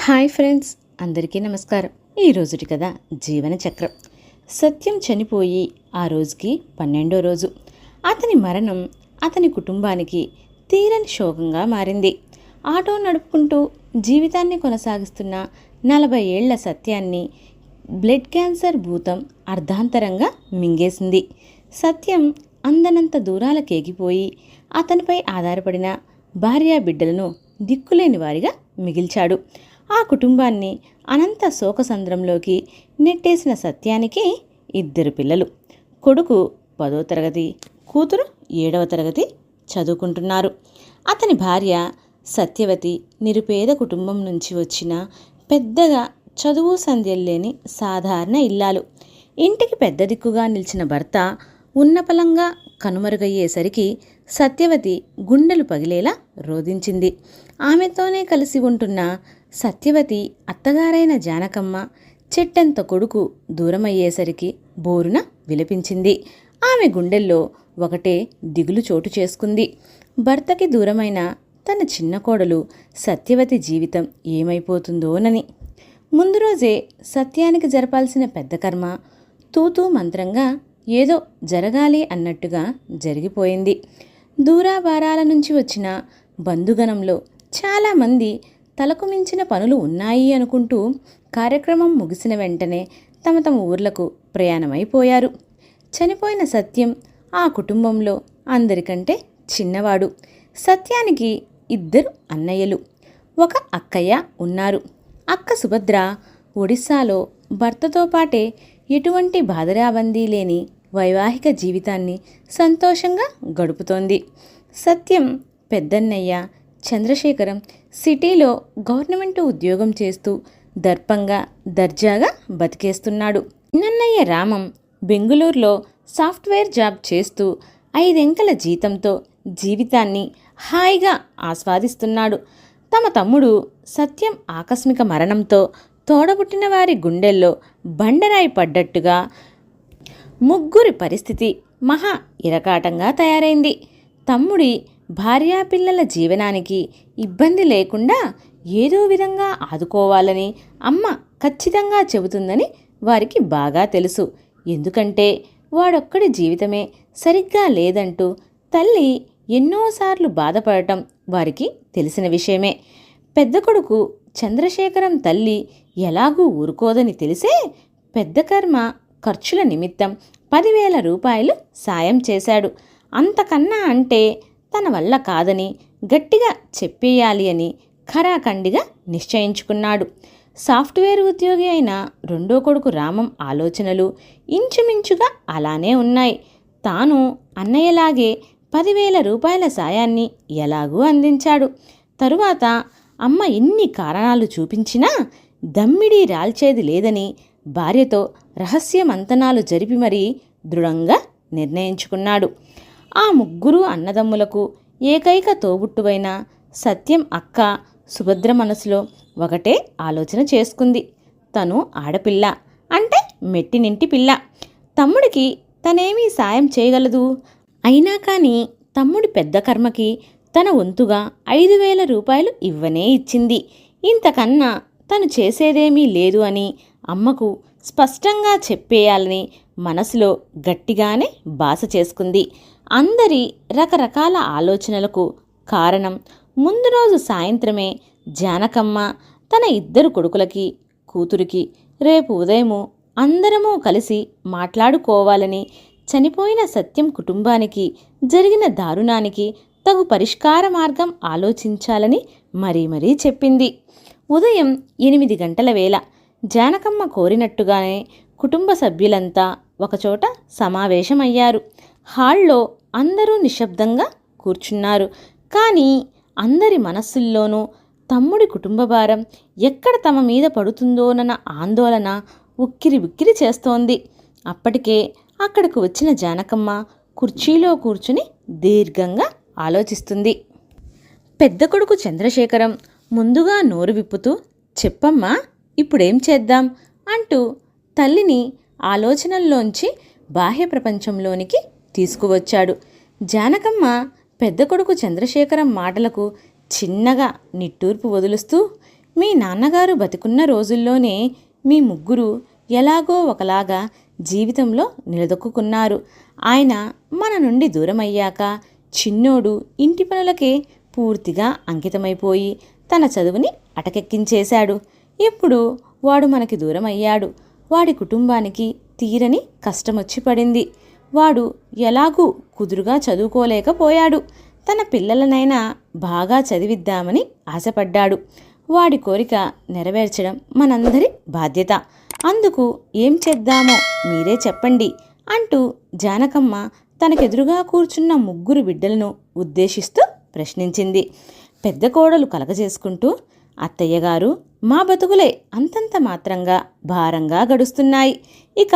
Hi friends, అందరికీ నమస్కారం. ఈరోజుటి కథ జీవన చక్రం. సత్యం చనిపోయి ఆ రోజుకి 12వ రోజు. అతని మరణం అతని కుటుంబానికి తీరని శోకంగా మారింది. ఆటో నడుపుకుంటూ జీవితాన్ని కొనసాగిస్తున్న 40 ఏళ్ల సత్యాన్ని బ్లడ్ క్యాన్సర్ భూతం అర్ధాంతరంగా మింగేసింది. సత్యం అందనంత దూరాలకేగిపోయి అతనిపై ఆధారపడిన భార్యా బిడ్డలను దిక్కులేని వారిగా మిగిల్చాడు. ఆ కుటుంబాన్ని అనంత శోకసంద్రంలోకి నెట్టేసిన సత్యానికి 2 పిల్లలు. కొడుకు 10వ తరగతి, కూతురు 7వ తరగతి చదువుకుంటున్నారు. అతని భార్య సత్యవతి నిరుపేద కుటుంబం నుంచి వచ్చిన పెద్దగా చదువు సంధ్యలేని సాధారణ ఇల్లాలు. ఇంటికి పెద్ద దిక్కుగా నిలిచిన భర్త ఉన్నపలంగా కనుమరుగయ్యేసరికి సత్యవతి గుండెలు పగిలేలా రోదించింది. ఆమెతోనే కలిసి ఉంటున్న సత్యవతి అత్తగారైన జానకమ్మ చెట్టంత కొడుకు దూరమయ్యేసరికి బోరున విలపించింది. ఆమె గుండెల్లో ఒకటే దిగులు చోటు చేసుకుంది. భర్తకి దూరమైన తన చిన్న కోడలు సత్యవతి జీవితం ఏమైపోతుందోనని. ముందు రోజే సత్యానికి జరపాల్సిన పెద్ద కర్మ తూతూ మంత్రంగా ఏదో జరగాలి అన్నట్టుగా జరిగిపోయింది. దూరాభారాల నుంచి వచ్చిన బంధుగణంలో చాలామంది తలకు మించిన పనులు ఉన్నాయి అనుకుంటూ కార్యక్రమం ముగిసిన వెంటనే తమ తమ ఊర్లకు ప్రయాణమైపోయారు. చనిపోయిన సత్యం ఆ కుటుంబంలో అందరికంటే చిన్నవాడు. సత్యానికి 2 అన్నయ్యలు, ఒక అక్కయ్య ఉన్నారు. అక్క సుభద్ర ఒడిస్సాలో భర్తతో పాటే ఎటువంటి బాధరాబందీ లేని వైవాహిక జీవితాన్ని సంతోషంగా గడుపుతోంది. సత్యం పెద్దన్నయ్య చంద్రశేఖరం సిటీలో గవర్నమెంట్ ఉద్యోగం చేస్తూ దర్పంగా దర్జాగా బతికేస్తున్నాడు. చిన్నన్నయ్య రామం బెంగుళూరులో సాఫ్ట్వేర్ జాబ్ చేస్తూ 5 అంకెల జీతంతో జీవితాన్ని హాయిగా ఆస్వాదిస్తున్నాడు. తమ తమ్ముడు సత్యం ఆకస్మిక మరణంతో తోడబుట్టిన వారి గుండెల్లో బండరాయి పడ్డట్టుగా ముగ్గురి పరిస్థితి మహా ఇరకాటంగా తయారైంది. తమ్ముడి భార్యాపిల్లల జీవనానికి ఇబ్బంది లేకుండా ఏదో విధంగా ఆదుకోవాలని అమ్మ ఖచ్చితంగా చెబుతుందని వారికి బాగా తెలుసు. ఎందుకంటే వాడొక్కడి జీవితమే సరిగ్గా లేదంటూ తల్లి ఎన్నోసార్లు బాధపడటం వారికి తెలిసిన విషయమే. పెద్ద కొడుకు చంద్రశేఖరం తల్లి ఎలాగూ ఊరుకోదని తెలిసే పెద్ద కర్మ ఖర్చుల నిమిత్తం 10,000 రూపాయలు సాయం చేశాడు. అంతకన్నా అంటే తన వల్ల కాదని గట్టిగా చెప్పేయాలి అని ఖరాఖండిగా నిశ్చయించుకున్నాడు. సాఫ్ట్వేర్ ఉద్యోగి అయిన రెండో కొడుకు రామం ఆలోచనలు ఇంచుమించుగా అలానే ఉన్నాయి. తాను అన్నయ్యలాగే 10,000 రూపాయల సాయాన్ని ఎలాగూ అందించాడు. తరువాత అమ్మ ఎన్ని కారణాలు చూపించినా దమ్మిడి రాల్చేది లేదని భార్యతో రహస్య మంతనాలు జరిపి మరీ దృఢంగా నిర్ణయించుకున్నాడు. ఆ ముగ్గురు అన్నదమ్ములకు ఏకైక తోబుట్టువైన సత్యం అక్క సుభద్ర మనసులో ఒకటే ఆలోచన చేసుకుంది. తను ఆడపిల్ల, అంటే మెట్టినింటి పిల్ల. తమ్ముడికి తనేమీ సాయం చేయగలదు. అయినా కానీ తమ్ముడి పెద్ద కర్మకి తన వంతుగా 5,000 రూపాయలు ఇవ్వనే ఇచ్చింది. ఇంతకన్నా తను చేసేదేమీ లేదు అని అమ్మకు స్పష్టంగా చెప్పేయాలని మనసులో గట్టిగానే బాస చేసుకుంది. అందరి రకరకాల ఆలోచనలకు కారణం ముందు రోజు సాయంత్రమే జానకమ్మ తన 2 కొడుకులకి కూతురికి రేపు ఉదయము అందరము కలిసి మాట్లాడుకోవాలని, చనిపోయిన సత్యం కుటుంబానికి జరిగిన దారుణానికి తగు పరిష్కార మార్గం ఆలోచించాలని మరీ చెప్పింది. ఉదయం 8 గంటల వేళ జానకమ్మ కోరినట్టుగానే కుటుంబ సభ్యులంతా ఒకచోట సమావేశమయ్యారు. హాల్లో అందరూ నిశ్శబ్దంగా కూర్చున్నారు. కానీ అందరి మనస్సుల్లోనూ తమ్ముడి కుటుంబ భారం ఎక్కడ తమ మీద పడుతుందోనన్న ఆందోళన ఉక్కిరి చేస్తోంది. అప్పటికే అక్కడికి వచ్చిన జానకమ్మ కుర్చీలో కూర్చుని దీర్ఘంగా ఆలోచిస్తుంది. పెద్ద కొడుకు చంద్రశేఖరం ముందుగా నోరు విప్పుతూ, చెప్పమ్మా, ఇప్పుడేం చేద్దాం అంటూ తల్లిని ఆలోచనల్లోంచి బాహ్య ప్రపంచంలోనికి తీసుకువచ్చాడు. జానకమ్మ పెద్ద కొడుకు చంద్రశేఖరం మాటలకు చిన్నగా నిట్టూర్పు వదులుస్తూ, మీ నాన్నగారు బతికున్న రోజుల్లోనే మీ ముగ్గురు ఎలాగో ఒకలాగా జీవితంలో నిలదొక్కున్నారు. ఆయన మన నుండి దూరమయ్యాక చిన్నోడు ఇంటి పనులకే పూర్తిగా అంకితమైపోయి తన చదువుని అటకెక్కించేశాడు. ఇప్పుడు వాడు మనకి దూరమయ్యాడు. వాడి కుటుంబానికి తీరని కష్టమొచ్చి పడింది. వాడు ఎలాగూ కుదురుగా చదువుకోలేకపోయాడు. తన పిల్లలనైనా బాగా చదివిద్దామని ఆశపడ్డాడు. వాడి కోరిక నెరవేర్చడం మనందరి బాధ్యత. అందుకు ఏం చేద్దామో మీరే చెప్పండి అంటూ జానకమ్మ తనకెదురుగా కూర్చున్న ముగ్గురు బిడ్డలను ఉద్దేశిస్తూ ప్రశ్నించింది. పెద్ద కోడలు కలగజేసుకుంటూ, అత్తయ్యగారు, మా బతుకులే అంతంత మాత్రంగా భారంగా గడుస్తున్నాయి. ఇక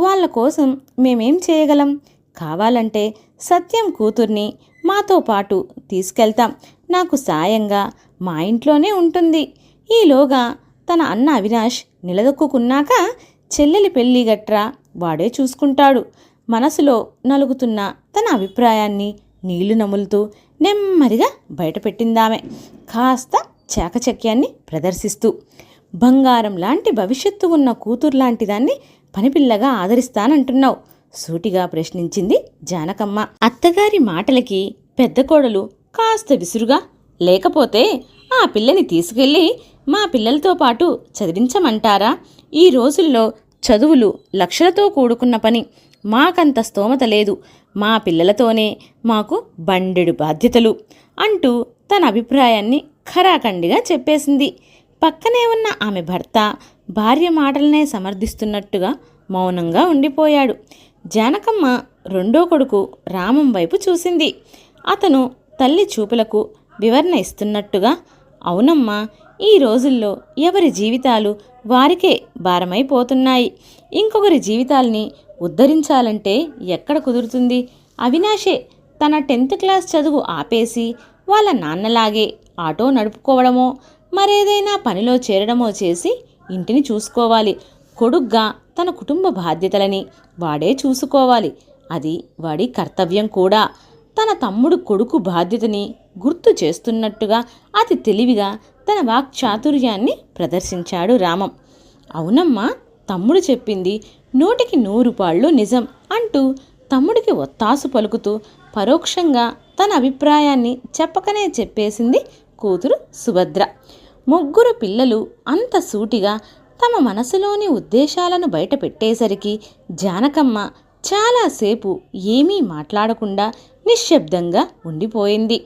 వాళ్ళ కోసం మేమేం చేయగలం? కావాలంటే సత్యం కూతుర్ని మాతో పాటు తీసుకెళ్తాం. నాకు సాయంగా మా ఇంట్లోనే ఉంటుంది. ఈలోగా తన అన్న అవినాష్ నిలదొక్కున్నాక చెల్లెలి పెళ్ళి గట్రా వాడే చూసుకుంటాడు. మనసులో నలుగుతున్న తన అభిప్రాయాన్ని నీళ్లు నములుతూ నెమ్మదిగా బయటపెట్టిందామె, కాస్త చాకచక్యాన్ని ప్రదర్శిస్తూ. బంగారం లాంటి భవిష్యత్తు ఉన్న కూతుర్లాంటి దాన్ని పనిపిల్లగా ఆదరిస్తానంటున్నావు? సూటిగా ప్రశ్నించింది జానకమ్మ. అత్తగారి మాటలకి పెద్ద కోడలు కాస్త విసురుగా, లేకపోతే ఆ పిల్లని తీసుకెళ్ళి మా పిల్లలతో పాటు చదివించమంటారా? ఈ రోజుల్లో చదువులు లక్షలతో కూడుకున్న పని. మాకంత స్తోమత లేదు. మా పిల్లలతోనే మాకు బండెడు బాధ్యతలు అంటూ తన అభిప్రాయాన్ని ఖరాఖండిగా చెప్పేసింది. పక్కనే ఉన్న ఆమె భర్త భార్య మాటలనే సమర్థిస్తున్నట్టుగా మౌనంగా ఉండిపోయాడు. జానకమ్మ రెండో కొడుకు రామం వైపు చూసింది. అతను తల్లి చూపులకు వివరణ ఇస్తున్నట్టుగా, అవునమ్మా, ఈ రోజుల్లో ఎవరి జీవితాలు వారికే భారమైపోతున్నాయి. ఇంకొకరి జీవితాల్ని ఉద్ధరించాలంటే ఎక్కడ కుదురుతుంది? అవినాషే తన 10th క్లాస్ చదువు ఆపేసి వాళ్ళ నాన్నలాగే ఆటో నడుపుకోవడమో మరేదైనా పనిలో చేరడమో చేసి ఇంటిని చూసుకోవాలి. కొడుగ్గా తన కుటుంబ బాధ్యతలని వాడే చూసుకోవాలి. అది వాడి కర్తవ్యం కూడా. తన తమ్ముడు కొడుకు బాధ్యతని గుర్తు చేస్తున్నట్టుగా అతి తెలివిగా తన వాక్చాతుర్యాన్ని ప్రదర్శించాడు రామం. అవునమ్మా, తమ్ముడు చెప్పింది 100కి 100 పాళ్ళు నిజం అంటూ తమ్ముడికి ఒత్తాసు పలుకుతూ పరోక్షంగా తన అభిప్రాయాన్ని చెప్పకనే చెప్పేసింది కూతురు సుభద్ర. ముగ్గురు పిల్లలు అంత సూటిగా తమ మనసులోని ఉద్దేశాలను బయట పెట్టేసరికి జానకమ్మ చాలాసేపు ఏమీ మాట్లాడకుండా నిశ్శబ్దంగా ఉండిపోయింది.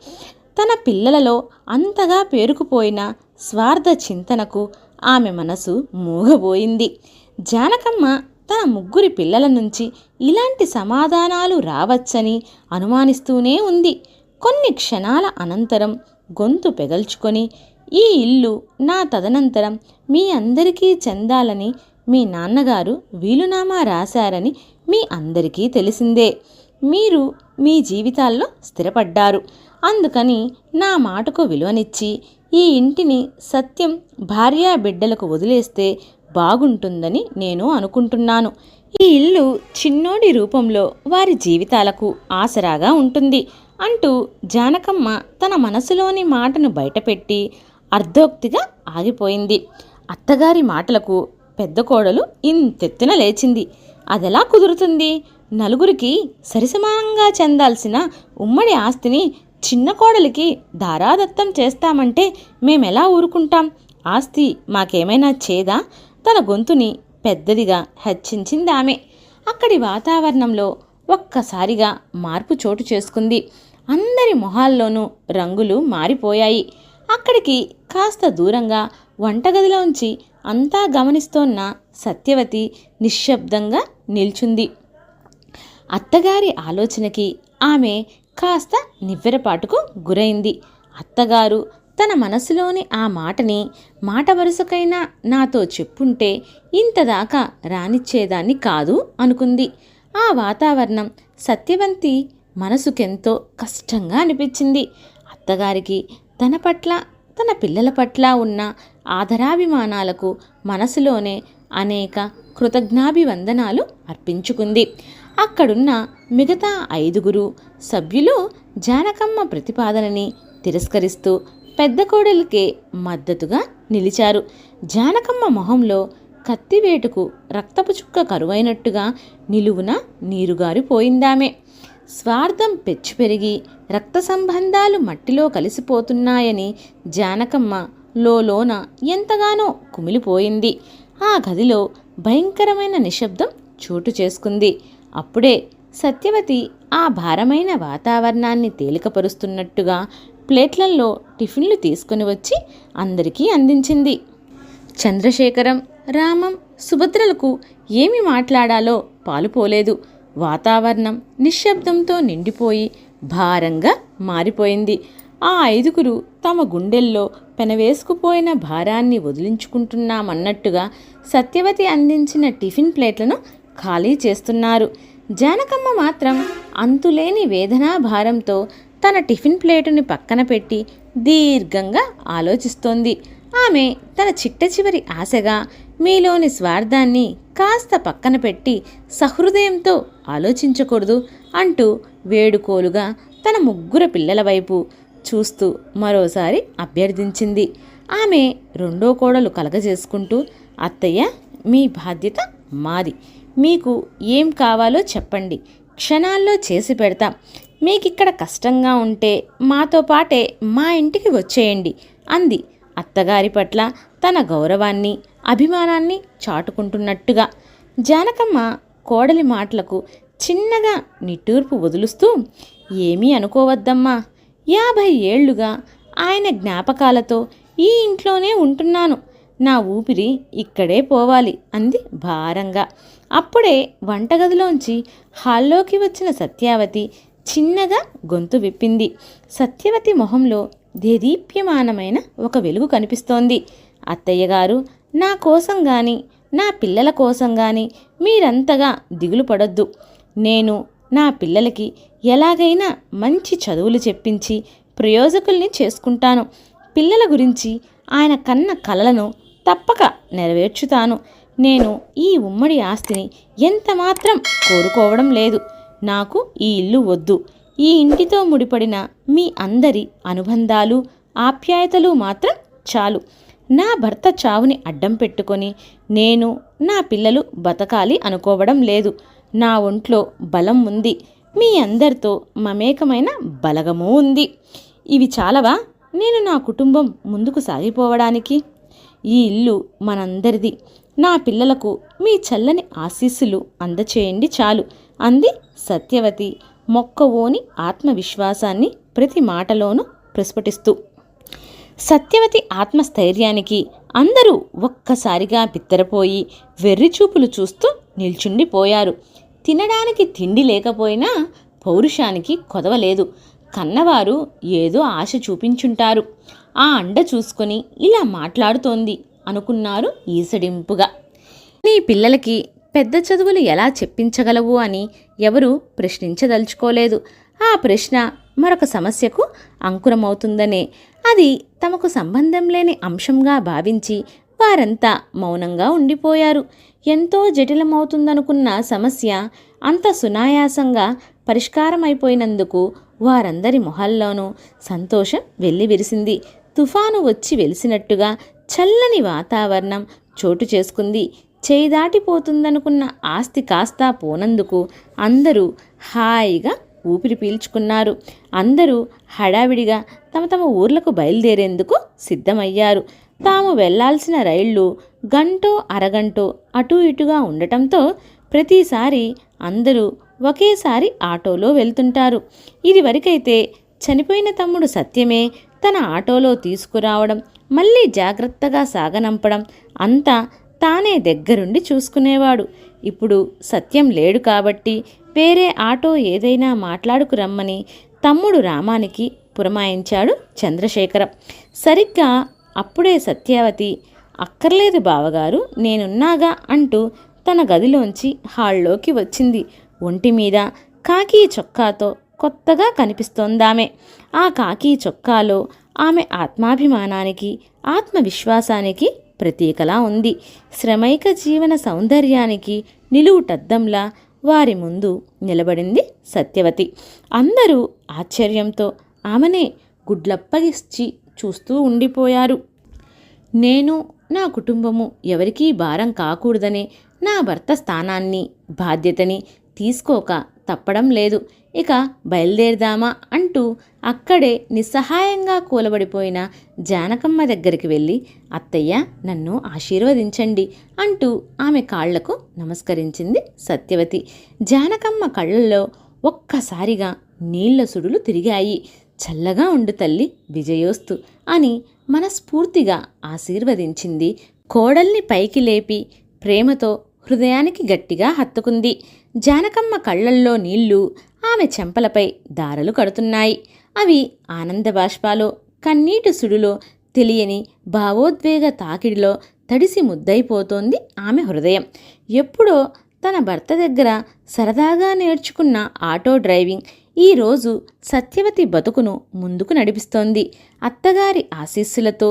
తన పిల్లలలో అంతగా పేరుకుపోయిన స్వార్థ చింతనకు ఆమె మనసు మూగబోయింది. జానకమ్మ తన ముగ్గురి పిల్లల నుంచి ఇలాంటి సమాధానాలు రావచ్చని అనుమానిస్తూనే ఉంది. కొన్ని క్షణాల అనంతరం గొంతు పెగల్చుకొని, ఈ ఇల్లు నా తదనంతరం మీ అందరికీ చెందాలని మీ నాన్నగారు వీలునామా రాశారని మీ అందరికీ తెలిసిందే. మీరు మీ జీవితాల్లో స్థిరపడ్డారు. అందుకని నా మాటకు విలువనిచ్చి ఈ ఇంటిని సత్యం భార్యా బిడ్డలకు వదిలేస్తే బాగుంటుందని నేను అనుకుంటున్నాను. ఈ ఇల్లు చిన్నోడి రూపంలో వారి జీవితాలకు ఆసరాగా ఉంటుంది అంటూ జానకమ్మ తన మనసులోని మాటను బయటపెట్టి అర్ధోక్తిగా ఆగిపోయింది. అత్తగారి మాటలకు పెద్ద కోడలు ఇంతెత్తున లేచింది. అదెలా కుదురుతుంది? నలుగురికి సరిసమానంగా చెందాల్సిన ఉమ్మడి ఆస్తిని చిన్న కోడలికి ధారాదత్తం చేస్తామంటే మేమెలా ఊరుకుంటాం? ఆస్తి మాకేమైనా చేదా? తన గొంతుని పెద్దదిగా హెచ్చించిందామె. అక్కడి వాతావరణంలో ఒక్కసారిగా మార్పు చోటు చేసుకుంది. అందరి మొహాల్లోనూ రంగులు మారిపోయాయి. అక్కడికి కాస్త దూరంగా వంటగదిలోంచి అంతా గమనిస్తోన్న సత్యవతి నిశ్శబ్దంగా నిల్చుంది. అత్తగారి ఆలోచనకి ఆమె కాస్త నివ్వెరపాటుకు గురైంది. అత్తగారు తన మనసులోని ఆ మాటని మాట వరుసకైనా నాతో చెప్పుంటే ఇంతదాకా రానిచ్చేదాన్ని కాదు అనుకుంది. ఆ వాతావరణం సత్యవంతి మనసుకెంతో కష్టంగా అనిపించింది. అత్తగారికి తన పట్ల తన పిల్లల పట్ల ఉన్న ఆదరాభిమానాలకు మనసులోనే అనేక కృతజ్ఞాభివందనాలు అర్పించుకుంది. అక్కడున్న మిగతా 5గురు సభ్యులు జానకమ్మ ప్రతిపాదనని తిరస్కరిస్తూ పెద్ద కోడలికే మద్దతుగా నిలిచారు. జానకమ్మ మొహంలో కత్తివేటుకు రక్తపు చుక్క కరువైనట్టుగా నిలువున నీరుగారిపోయిందామె. స్వార్థం పెచ్చు పెరిగి రక్త సంబంధాలు మట్టిలో కలిసిపోతున్నాయని జానకమ్మ లోన ఎంతగానో కుమిలిపోయింది. ఆ గదిలో భయంకరమైన నిశ్శబ్దం చోటు చేసుకుంది. అప్పుడే సత్యవతి ఆ భారమైన వాతావరణాన్ని తేలికపరుస్తున్నట్టుగా ప్లేట్లల్లో టిఫిన్లు తీసుకుని వచ్చి అందరికీ అందించింది. చంద్రశేఖరం, రామం, సుభద్రలకు ఏమి మాట్లాడాలో పాలుపోలేదు. వాతావరణం నిశ్శబ్దంతో నిండిపోయి భారంగా మారిపోయింది. ఆ ఐదుగురు తమ గుండెల్లో పెనవేసుకుపోయిన భారాన్ని వదిలించుకుంటున్నామన్నట్టుగా సత్యవతి అందించిన టిఫిన్ ప్లేట్లను ఖాళీ చేస్తున్నారు. జానకమ్మ మాత్రం అంతులేని వేదనా భారంతో తన టిఫిన్ ప్లేటుని పక్కన పెట్టి దీర్ఘంగా ఆలోచిస్తోంది. ఆమె తన చిట్ట చివరి ఆశగా మీలోని స్వార్థాన్ని కాస్త పక్కన పెట్టి సహృదయంతో ఆలోచించకూడదు అంటూ వేడుకోలుగా తన ముగ్గురు పిల్లల వైపు చూస్తూ మరోసారి అభ్యర్థించింది. ఆమె రెండో కోడలు కలగజేసుకుంటూ, అత్తయ్య, మీ బాధ్యత మాది. మీకు ఏం కావాలో చెప్పండి, క్షణాల్లో చేసి పెడతాం. మీకిక్కడ కష్టంగా ఉంటే మాతో పాటే మా ఇంటికి వచ్చేయండి అంది అత్తగారి పట్ల తన గౌరవాన్ని అభిమానాన్ని చాటుకుంటున్నట్టుగా. జానకమ్మ కోడలి మాటలకు చిన్నగా నిట్టూర్పు వదులుస్తూ, ఏమీ అనుకోవద్దమ్మా, 50 ఏళ్లుగా ఆయన జ్ఞాపకాలతో ఈ ఇంట్లోనే ఉంటున్నాను. నా ఊపిరి ఇక్కడే పోవాలి అంది భారంగా. అప్పుడే వంటగదిలోంచి హాల్లోకి వచ్చిన సత్యావతి చిన్నగా గొంతు విప్పింది. సత్యవతి మొహంలో దేదీప్యమానమైన ఒక వెలుగు కనిపిస్తోంది. అత్తయ్యగారు, నా కోసం గాని నా పిల్లల కోసం గాని మీరంతగా దిగులు పడొద్దు. నేను నా పిల్లలకి ఎలాగైనా మంచి చదువులు చెప్పించి ప్రయోజకుల్ని చేసుకుంటాను. పిల్లల గురించి ఆయన కన్న కలలను తప్పక నెరవేర్చుతాను. నేను ఈ ఉమ్మడి ఆస్తిని ఎంతమాత్రం కోరుకోవడం లేదు. నాకు ఈ ఇల్లు వద్దు. ఈ ఇంటితో ముడిపడిన మీ అందరి అనుబంధాలు ఆప్యాయతలు మాత్రం చాలు. నా భర్త చావుని అడ్డం పెట్టుకొని నేను నా పిల్లలు బతకాలి అనుకోవడం లేదు. నా ఒంట్లో బలం ఉంది. మీ అందరితో మమేకమైన బలగమూ ఉంది. ఇవి చాలవా నేను నా కుటుంబం ముందుకు సాగిపోవడానికి? ఈ ఇల్లు మనందరిది. నా పిల్లలకు మీ చల్లని ఆశీస్సులు అందచేయండి చాలు అంది సత్యవతి మొక్కవోని ఆత్మవిశ్వాసాన్ని ప్రతి మాటలోనూ ప్రస్ఫుటిస్తూ. సత్యవతి ఆత్మస్థైర్యానికి అందరూ ఒక్కసారిగా బిత్తరపోయి వెర్రిచూపులు చూస్తూ నిల్చుండిపోయారు. తినడానికి తిండి లేకపోయినా పౌరుషానికి కొదవలేదు. కన్నవారు ఏదో ఆశ చూపించుంటారు. ఆ అండ చూసుకొని ఇలా మాట్లాడుతోంది అనుకున్నారు ఈసడింపుగా. నీ పిల్లలకి పెద్ద చదువులు ఎలా చెప్పించగలవు అని ఎవరూ ప్రశ్నించదలుచుకోలేదు. ఆ ప్రశ్న మరొక సమస్యకు అంకురమవుతుందనే అది తమకు సంబంధం లేని అంశంగా భావించి వారంతా మౌనంగా ఉండిపోయారు. ఎంతో జటిలమవుతుందనుకున్న సమస్య అంత సునాయాసంగా పరిష్కారమైపోయినందుకు వారందరి మొహాల్లోనూ సంతోషం వెల్లివిరిసింది. తుఫాను వచ్చి వెలిసినట్టుగా చల్లని వాతావరణం చోటు చేసుకుంది. చేయి దాటిపోతుందనుకున్న ఆస్తి కాస్తా పోనందుకు అందరూ హాయిగా ఊపిరి పీల్చుకున్నారు. అందరూ హడావిడిగా తమ తమ ఊర్లకు బయలుదేరేందుకు సిద్ధమయ్యారు. తాము వెళ్లాల్సిన రైళ్లు గంటో అరగంటో అటూ ఇటుగా ఉండటంతో ప్రతిసారి అందరూ ఒకేసారి ఆటోలో వెళ్తుంటారు. ఇదివరకైతే చనిపోయిన తమ్ముడు సత్యమే తన ఆటోలో తీసుకురావడం, మళ్ళీ జాగ్రత్తగా సాగనంపడం అంతా తానే దగ్గరుండి చూసుకునేవాడు. ఇప్పుడు సత్యం లేడు కాబట్టి వేరే ఆటో ఏదైనా మాట్లాడుకురమ్మని తమ్ముడు రామానికి పురమాయించాడు చంద్రశేఖరం. సరిగ్గా అప్పుడే సత్యావతి, అక్కర్లేదు బావగారు, నేనున్నాగా అంటూ తన గదిలోంచి హాల్లోకి వచ్చింది. ఒంటి మీద కాకీ చొక్కాతో కొత్తగా కనిపిస్తోందామె. ఆ కాకీ చొక్కాలో ఆమె ఆత్మాభిమానానికి ఆత్మవిశ్వాసానికి ప్రతీకలా ఉంది. శ్రమైక జీవన సౌందర్యానికి నిలువుటద్దంలా వారి ముందు నిలబడింది సత్యవతి. అందరూ ఆశ్చర్యంతో ఆమెనే గుడ్లప్పగిచ్చి చూస్తూ ఉండిపోయారు. నేను, నా కుటుంబము ఎవరికీ భారం కాకూడదనే నా భర్త స్థానాన్ని, బాధ్యతని తీసుకోక తప్పడం లేదు. ఇక బయలుదేరదామా అంటూ అక్కడే నిస్సహాయంగా కూలబడిపోయిన జానకమ్మ దగ్గరికి వెళ్ళి, అత్తయ్య నన్ను ఆశీర్వదించండి అంటూ ఆమె కాళ్లకు నమస్కరించింది సత్యవతి. జానకమ్మ కళ్ళల్లో ఒక్కసారిగా నీళ్ల సుడులు తిరిగాయి. చల్లగా ఉండు తల్లి, విజయోస్తు అని మనస్ఫూర్తిగా ఆశీర్వదించింది. కోడల్ని పైకి లేపి ప్రేమతో హృదయానికి గట్టిగా హత్తుకుంది. జానకమ్మ కళ్ళల్లో నీళ్లు ఆమె చెంపలపై దారలు కడుతున్నాయి. అవి ఆనంద బాష్పాలో, కన్నీటి సుడులో, తెలియని భావోద్వేగ తాకిడిలో తడిసి ముద్దైపోతోంది ఆమె హృదయం. ఎప్పుడో తన భర్త దగ్గర సరదాగా నేర్చుకున్న ఆటో డ్రైవింగ్ ఈరోజు సత్యవతి బతుకును ముందుకు నడిపిస్తోంది. అత్తగారి ఆశీస్సులతో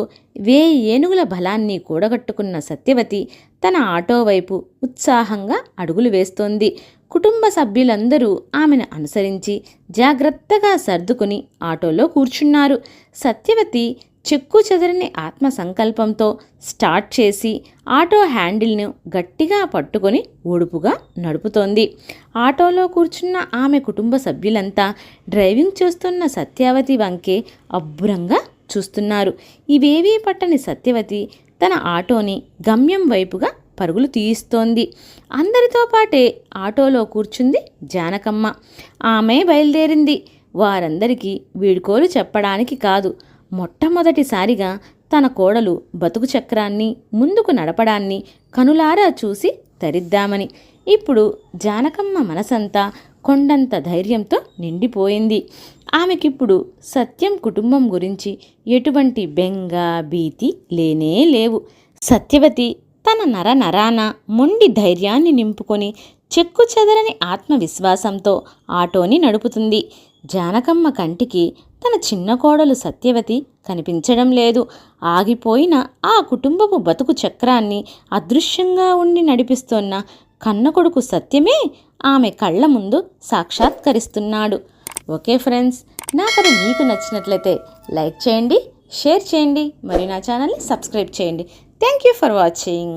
1000 ఏనుగుల బలాన్ని కూడగట్టుకున్న సత్యవతి తన ఆటో వైపు ఉత్సాహంగా అడుగులు వేస్తోంది. కుటుంబ సభ్యులందరూ ఆమెను అనుసరించి జాగ్రత్తగా సర్దుకుని ఆటోలో కూర్చున్నారు. సత్యవతి చెక్కు చెదరని ఆత్మ సంకల్పంతో స్టార్ట్ చేసి ఆటో హ్యాండిల్ను గట్టిగా పట్టుకొని ఒడుపుగా నడుపుతోంది. ఆటోలో కూర్చున్న ఆమె కుటుంబ సభ్యులంతా డ్రైవింగ్ చేస్తున్న సత్యవతి వంకే అబ్బురంగా చూస్తున్నారు. ఇవేవీ పట్టని సత్యవతి తన ఆటోని గమ్యం వైపుగా పరుగులు తీయిస్తోంది. అందరితో పాటే ఆటోలో కూర్చుంది జానకమ్మ. ఆమె బయలుదేరింది. వారందరికీ వీడ్కోలు చెప్పడానికి కాదు, మొట్టమొదటిసారిగా తన కోడలు బతుకు చక్రాన్ని ముందుకు నడపడాన్ని కనులారా చూసి తరిద్దామని. ఇప్పుడు జానకమ్మ మనసంతా కొండంత ధైర్యంతో నిండిపోయింది. ఆమెకిప్పుడు సత్యం కుటుంబం గురించి ఎటువంటి బెంగ, భీతి లేనే లేవు. సత్యవతి తన నరాన మొండి ధైర్యాన్ని నింపుకొని చెక్కు చెదరని ఆత్మవిశ్వాసంతో ఆటోని నడుపుతుంది. జానకమ్మ కంటికి తన చిన్న కోడలు సత్యవతి కనిపించడం లేదు. ఆగిపోయిన ఆ కుటుంబపు బతుకు చక్రాన్ని అదృశ్యంగా ఉండి నడిపిస్తున్న కన్న కొడుకు సత్యమే ఆమె కళ్ళ ముందు సాక్షాత్కరిస్తున్నాడు. ఓకే ఫ్రెండ్స్, నా కథ మీకు నచ్చినట్లయితే లైక్ చేయండి, షేర్ చేయండి, మరియు నా ఛానల్ని సబ్స్క్రైబ్ చేయండి. Thank you for watching.